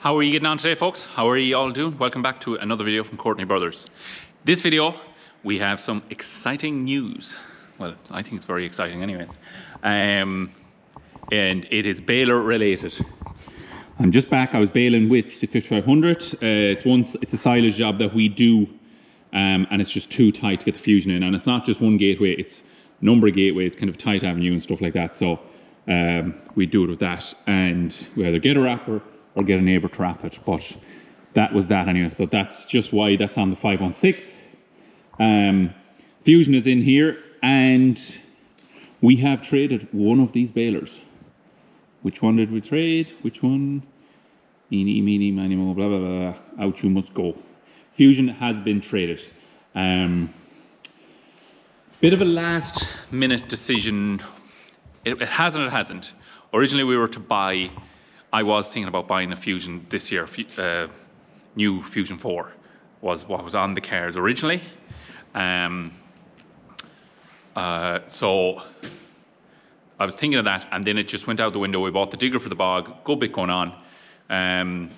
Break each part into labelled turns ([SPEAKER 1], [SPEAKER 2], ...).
[SPEAKER 1] How are you getting on today, folks? How are you all doing? Welcome back to another video from Courtney Brothers. This video, we have some exciting news. Well, I think it's very exciting anyways. And it is baler related. I'm just back. I was baling with the 5500. It's a silage job that we do, and it's just too tight to get the fusion in. And it's not just one gateway, it's a number of gateways, kind of tight avenue and stuff like that. So we do it with that, and we either get a wrapper or get a neighbour to wrap it. But that was that anyway. So that's just why that's on the 516. Fusion is in here, and we have traded one of these balers. Which one did we trade? Which one? Eeny, meeny, miny, mo, blah, blah, blah. Out you must go. Fusion has been traded. Bit of a last minute decision. It has and it hasn't. Originally we were to buy, I was thinking about buying a Fusion this year. New Fusion 4 was what was on the cards originally. So I was thinking of that, and then it just went out the window. We bought the digger for the bog, good bit going on. And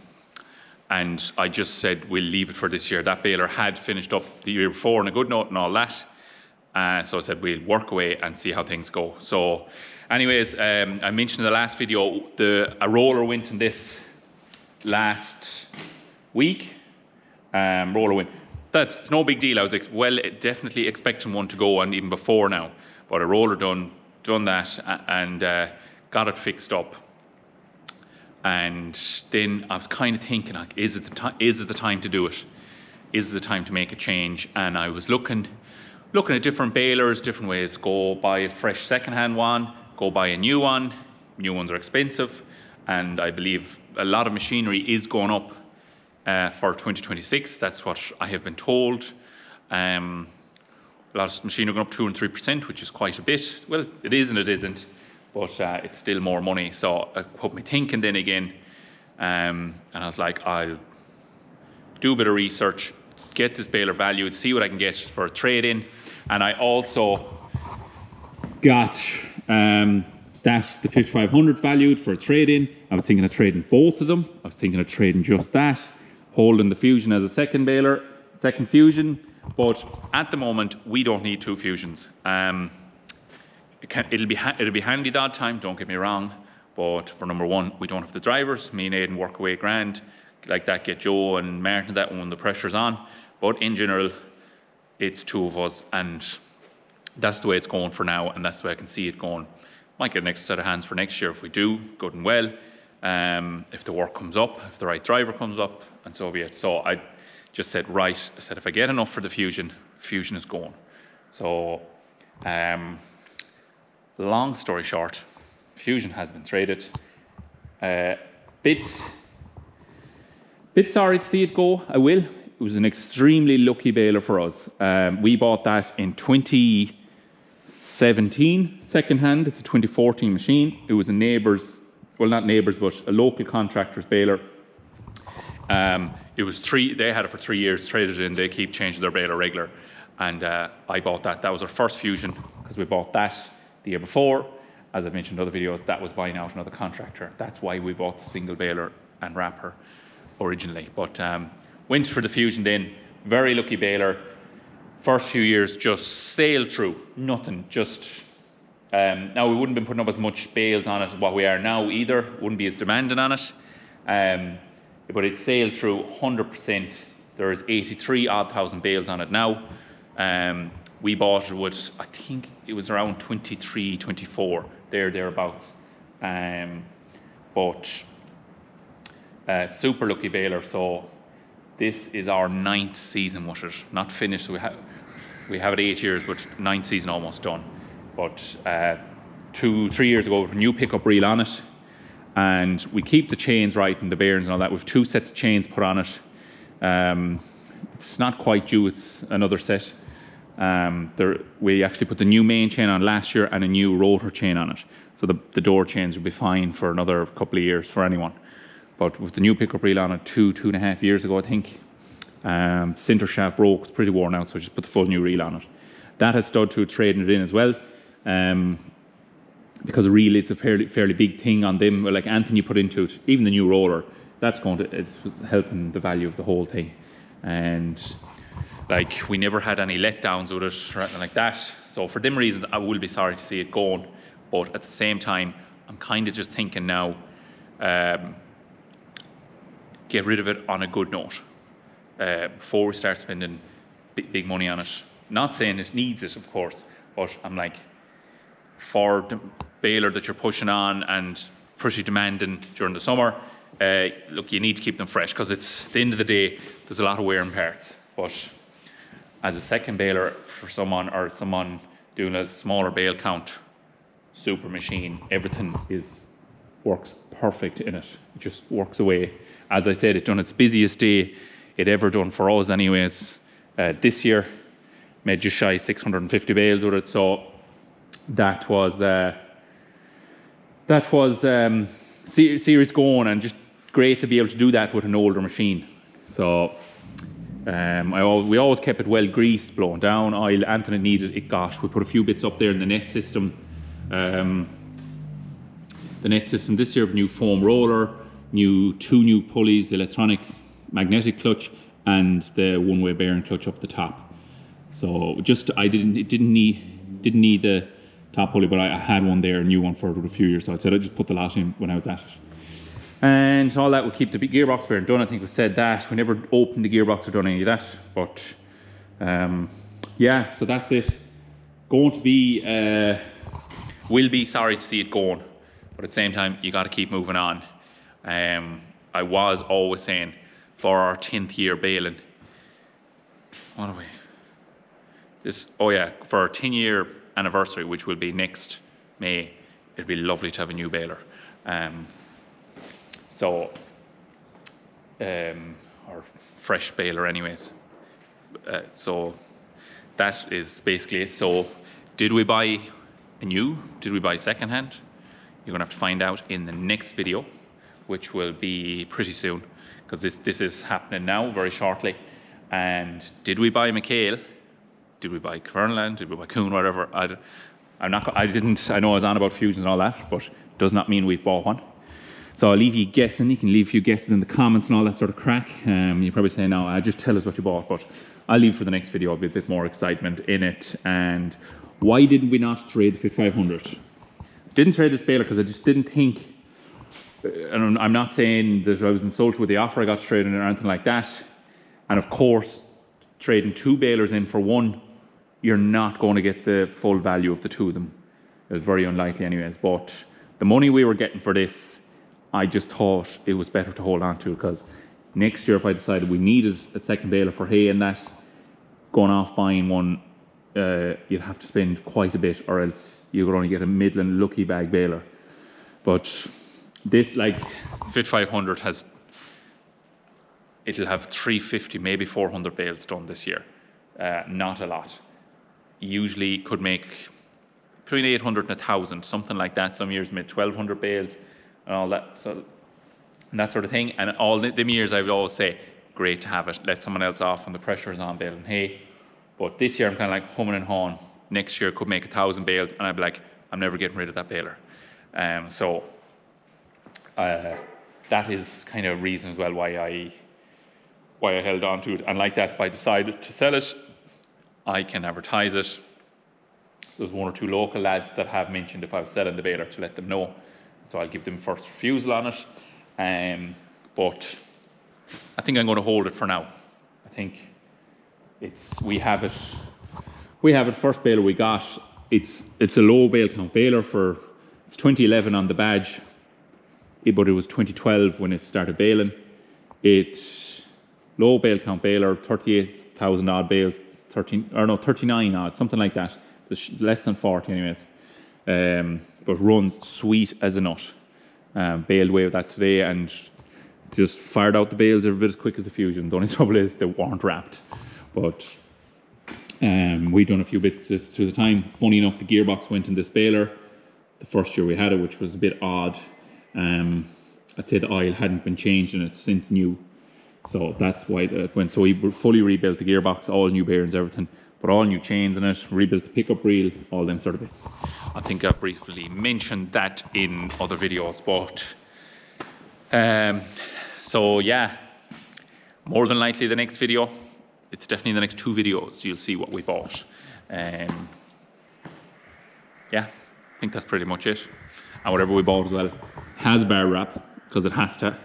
[SPEAKER 1] I just said, we'll leave it for this year. That baler had finished up the year before on a good note and all that. So I said, we'll work away and see how things go. So anyways, I mentioned in the last video, a roller went in this last week. Roller went. That's no big deal. I was definitely expecting one to go, and even before now. But a roller done that, and got it fixed up. And then I was kind of thinking, like, is it the time to do it? Is it the time to make a change? And I was looking at different balers, different ways. Go buy a fresh second-hand one, go buy a new one. New ones are expensive, and I believe a lot of machinery is going up for 2026. That's what I have been told. A lot of machinery going up 2 and 3%, which is quite a bit. Well, it is and it isn't, but it's still more money. So it put me thinking then again, and I was like, I'll do a bit of research, get this baler valued, see what I can get for a trade-in. And I also got the 5500 valued for a trade-in. I was thinking of trading both of them. I was thinking of trading just that, holding the Fusion as a second baler, second Fusion. But at the moment, we don't need two Fusions. It'll be handy the odd time, don't get me wrong. But for number one, we don't have the drivers. Me and Aidan work away grand. Like that, get Joe and Martin that when the pressure's on. But in general, it's two of us, and that's the way it's going for now, and that's the way I can see it going. Might get an extra set of hands for next year if we do, good and well. If the work comes up, if the right driver comes up, and so be it. So I just said, right, I said, if I get enough for the Fusion, Fusion is going. So, long story short, Fusion has been traded. Bit sorry to see it go, I will. It was an extremely lucky baler for us. We bought that in 2017, second-hand. It's a 2014 machine. It was a neighbour's, well, not neighbours, but a local contractor's baler. It was they had it for 3 years, traded it in. They keep changing their baler regular. And I bought that. That was our first Fusion, because we bought that the year before. As I've mentioned in other videos, that was buying out another contractor. That's why we bought the single baler and wrapper originally. But went for the Fusion then. Very lucky baler. First few years just sailed through. Nothing. Just now we wouldn't have been putting up as much bales on it as what we are now either. Wouldn't be as demanding on it. But it sailed through 100%. There's 83 odd thousand bales on it now. We bought it with, I think it was around 23, 24, thereabouts. But super lucky baler. So this is our 9th season with it. Not finished. We have it 8 years, but 9th season almost done. But 2-3 years ago, we have a new pickup reel on it, and we keep the chains right and the bearings and all that. We have 2 sets of chains put on it. It's not quite due. It's another set. We actually put the new main chain on last year and a new rotor chain on it. So the door chains will be fine for another couple of years for anyone. But with the new pickup reel on it 2.5 years ago, I think, center shaft broke, it's pretty worn out, so I just put the full new reel on it. That has stood to trading it in as well. Because a reel is a fairly big thing on them. Like anything you put into it, even the new roller, that's it's helping the value of the whole thing. And like, we never had any letdowns with it or anything like that. So for them reasons, I will be sorry to see it going. But at the same time, I'm kind of just thinking now, get rid of it on a good note before we start spending big money on it. Not saying it needs it, of course, but I'm like, for the baler that you're pushing on and pretty demanding during the summer, look, you need to keep them fresh, because it's the end of the day, there's a lot of wear and parts. But as a second baler for someone, or someone doing a smaller bale count, super machine, everything works perfect in it. It just works away. As I said, it done its busiest day it ever done for us anyways. This year, made just shy 650 bales with it. So that was serious going, and just great to be able to do that with an older machine. So we always kept it well greased, blown down, oil, anything it needed, it got. We put a few bits up there in the net system. The net system this year, new foam roller, two new pulleys, the electronic magnetic clutch, and the one-way bearing clutch up the top. So it didn't need the top pulley, but I had one there, a new one for it with a few years. So I said I'd just put the lot in when I was at it. And all that would keep the gearbox bearing done. I think we said that. We never opened the gearbox or done any of that. But yeah, so that's it. Going to be, will be sorry to see it going, but at the same time, you got to keep moving on. I was always saying, for our 10th year baling, what are we? For our 10-year anniversary, which will be next May, it'd be lovely to have a new baler. Or fresh baler anyways. So that is basically it. So did we buy a new? Did we buy secondhand? You're gonna have to find out in the next video, which will be pretty soon, because this is happening now very shortly. And did we buy McHale? Did we buy Kverneland? Did we buy Kuhn? Whatever. I know I was on about fusions and all that, but does not mean we've bought one. So I'll leave you guessing. You can leave a few guesses in the comments and all that sort of crack. You probably say, no, just tell us what you bought, but I'll leave for the next video. I'll be a bit more excitement in it. And why didn't we not trade the Fit 500? Didn't trade this baler because I just didn't think, and I'm not saying that I was insulted with the offer I got to trade in or anything like that. And of course, trading two balers in for one, you're not going to get the full value of the two of them. It was very unlikely anyways. But the money we were getting for this, I just thought it was better to hold on to, because next year if I decided we needed a second baler for hay and that, going off buying one, you'd have to spend quite a bit, or else you would only get a middling lucky bag baler. But this, like, Fit 500 it'll have 350, maybe 400 bales done this year. Not a lot. Usually could make between 800 and 1,000, something like that. Some years made 1,200 bales and all that, so and that sort of thing. And all them years I would always say, great to have it, let someone else off when the pressure is on baling hay. But this year I'm kind of like humming and hawing. Next year could make 1,000 bales, and I'd be like, I'm never getting rid of that baler. So that is kind of a reason as well why I held on to it. And like that, if I decided to sell it, I can advertise it. There's one or two local lads that have mentioned if I was selling the baler to let them know. So I'll give them first refusal on it. But I think I'm going to hold it for now. I think we have it. First baler we got. It's a low bale count baler it's 2011 on the badge, but it was 2012 when it started baling. It's low bale count baler, 38,000 odd bales, 39 odd, something like that. It's less than 40 anyways. But runs sweet as a nut. Baled away with that today and just fired out the bales every bit as quick as the Fusion. The only trouble is they weren't wrapped. But we'd done a few bits just through the time. Funny enough, the gearbox went in this baler the first year we had it, which was a bit odd. I'd say the oil hadn't been changed in it since new. So that's why it went. So we fully rebuilt the gearbox, all new bearings, everything. Put all new chains in it, rebuilt the pickup reel, all them sort of bits. I think I briefly mentioned that in other videos, but So yeah, more than likely the next video, it's definitely the next 2 videos, you'll see what we bought. Yeah, I think that's pretty much it. And whatever we bought as well has bar wrap, because it has to.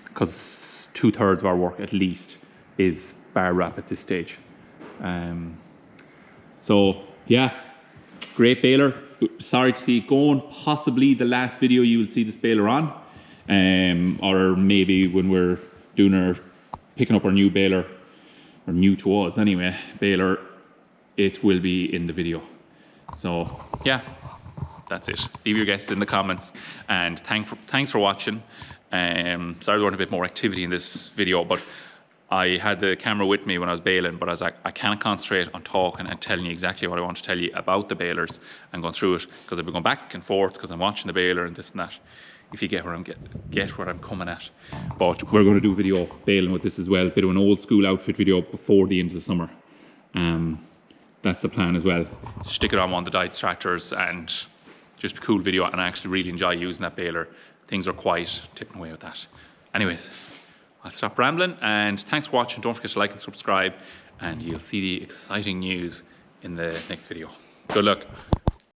[SPEAKER 1] Because 2/3 of our work at least is bar wrap at this stage. So yeah, great baler. Sorry to see it going. Possibly the last video you will see this baler on, or maybe when we're doing picking up our new baler, or new to us anyway, baler, it will be in the video. So yeah, that's it. Leave your guesses in the comments, and thanks for watching. Sorry there wasn't a bit more activity in this video, but I had the camera with me when I was baling, but I was like, I can't concentrate on talking and telling you exactly what I want to tell you about the balers and going through it, because I've been going back and forth because I'm watching the baler and this and that, if you get where I'm coming at. But we're going to do a video baling with this as well, a bit of an old school outfit video before the end of the summer. That's the plan as well. Stick it on one of the Dice tractors and just a cool video, and I actually really enjoy using that baler. Things are quiet, tipping away with that. Anyways, I'll stop rambling, and thanks for watching. Don't forget to like and subscribe, and you'll see the exciting news in the next video. Good luck.